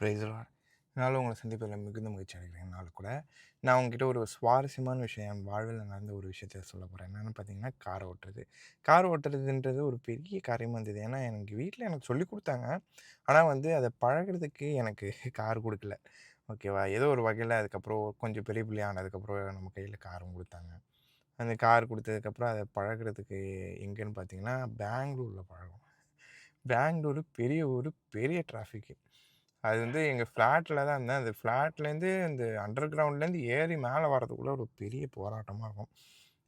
Price Lord. இதனால உங்கள சந்திப்பதில மிகுந்த மகிழ்ச்சி அடைகிறேன். நாள் கூட நான் உங்ககிட்ட ஒரு சுவாரஸ்யமான விஷயம் என் வாழ்வில நடந்த ஒரு விஷயத்த சொல்ல போறேன். என்னன்னு பார்த்தீங்கன்னா, கார் ஓட்டுறது. கார் ஓட்டுறதுன்றது ஒரு பெரிய காரியமா இருந்தது. ஏன்னா, எங்க வீட்ல எனக்கு சொல்லிக் குடுத்தாங்க. ஆனா வந்து அத பழகுறதுக்கு எனக்கு கார் குடுக்கல. ஓகேவா? ஏதோ ஒரு வகையில அதுக்கப்புறம் கொஞ்சம் பெரிய பிள்ளை ஆனதுக்கப்புறம் நம்ம கையில காரும் குடுத்தாங்க. அந்த கார் குடுத்ததுக்கப்புறம் அத பழகுறதுக்கு எங்கன்னு பார்த்தீங்கன்னா, பெங்களூர்ல பழகுனோம். பெங்களூரு பெரிய ஊரு, பெரிய டிராஃபிக்கு. அது வந்து எங்க ஃப்ளாட்ல தான் இருந்தேன். அந்த ஃப்ளாட்லேருந்து இந்த அண்டர் கிரவுண்ட்லேருந்து ஏறி மேல வரதுக்குள்ள ஒரு பெரிய போராட்டமா இருக்கும்.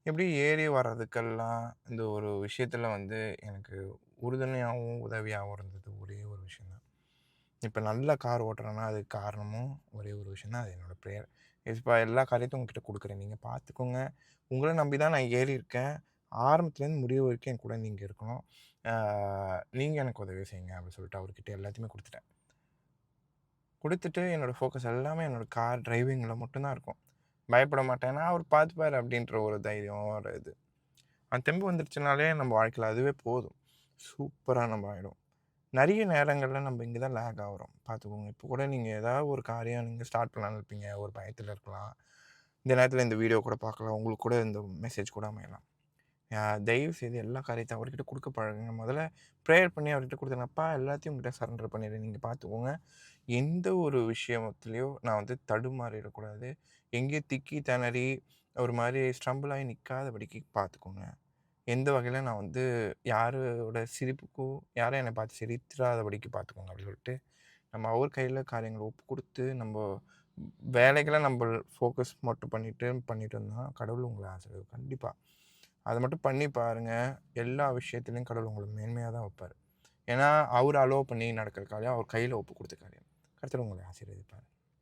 எப்படி ஏறி வர்றதுக்கெல்லாம் இந்த ஒரு விஷயத்துல வந்து எனக்கு உறுதுணையாவும், உதவியாவும் இருந்தது ஒரே ஒரு விஷயம் தான். இப்ப நல்ல கார் ஓட்டுறேன்னா, அதுக்கு காரணமும் ஒரே ஒரு விஷயம் தான். அது என்னோட ப்ரேயர். ஏசப்பா எல்லா காரியத்தையும் உங்ககிட்ட குடுக்குறேன். நீங்க பார்த்துக்கோங்க. உங்கள நம்பி தான் நான் ஏறியிருக்கேன். ஆரம்பத்துலேருந்து முடிவு வரைக்கும் என் கூட நீங்க இருக்கணும். ஆ நீங்க எனக்கு உதவி செய்யுங்க அப்படின்னு சொல்லிட்டு அவர்கிட்ட எல்லாத்தையுமே குடுத்துட்டேன். குடுத்துட்டு என்னோட ஃபோக்கஸ் எல்லாமே என்னோட கார் டிரைவிங்கில மட்டும் தான் இருக்கும். பயப்பட மாட்டேன். அவர் பார்த்துப்பாரு அப்படின்ற ஒரு தைரியம், ஒரு இது. அந்த தெம்பு வந்துருச்சுனாலே நம்ம வாழ்க்கையில அதுவே போதும். சூப்பரா நம்ம ஆயிடும். நெறைய நேரங்கள்ல நம்ம இங்க தான் லேக் ஆகுறோம். பார்த்துக்கோங்க. இப்போ கூட நீங்க ஏதாவது ஒரு காரியம் நீங்க ஸ்டார்ட் பண்ணலான்னு இருப்பீங்க. ஒரு பயத்துல இருக்கலாம். இந்த நேரத்தில இந்த வீடியோ கூட பார்க்கலாம். உங்களுக்கு கூட இந்த மெசேஜ் கூட அமையலாம். தயவு செய்து எல்லா காரியத்தையும் அவர்கிட்ட குடுக்க பழகுங்க. முதல்ல ப்ரேயர் பண்ணி அவர்கிட்ட குடுத்துருங்க. அப்பா எல்லாத்தையும் உங்கிட்ட சரண்டர் பண்ணிடுறேன். நீங்க பார்த்துக்கோங்க. எந்த ஒரு விஷயத்திலயும் நான் வந்து தடுமாறிடக்கூடாது. எங்கேயும் திக்கி திணறி ஒரு மாரி ஸ்ட்ரம்பிள் ஆகி நிக்காதபடிக்கு பார்த்துக்கோங்க. எந்த வகையில நான் வந்து யாரோட சிரிப்புக்கும் யாரும் என்னை பார்த்து சிரித்துறாதபடிக்கு பார்த்துக்கோங்க அப்படின்னு சொல்லிட்டு, நம்ம அவர் கையில காரியங்கள ஒப்பு குடுத்து, நம்ப வேலைகள நம்ப ஃபோக்கஸ் மட்டும் பண்ணிட்டு இருந்தோம்னா, கடவுள் உங்கள ஆசீர்வதிப்பார். கண்டிப்பா. அத மட்டும் பண்ணி பாருங்க. எல்லா விஷயத்திலயும் கடவுள் உங்கள மேன்மையா தான் வைப்பாரு. ஏன்னா, அவரு அலோவ் பண்ணி நடக்கிற காரியம், அவர் கையில ஒப்பு குடுத்த காரியம். கர்த்தர் உங்களை ஆசீர்வதிப்பார்.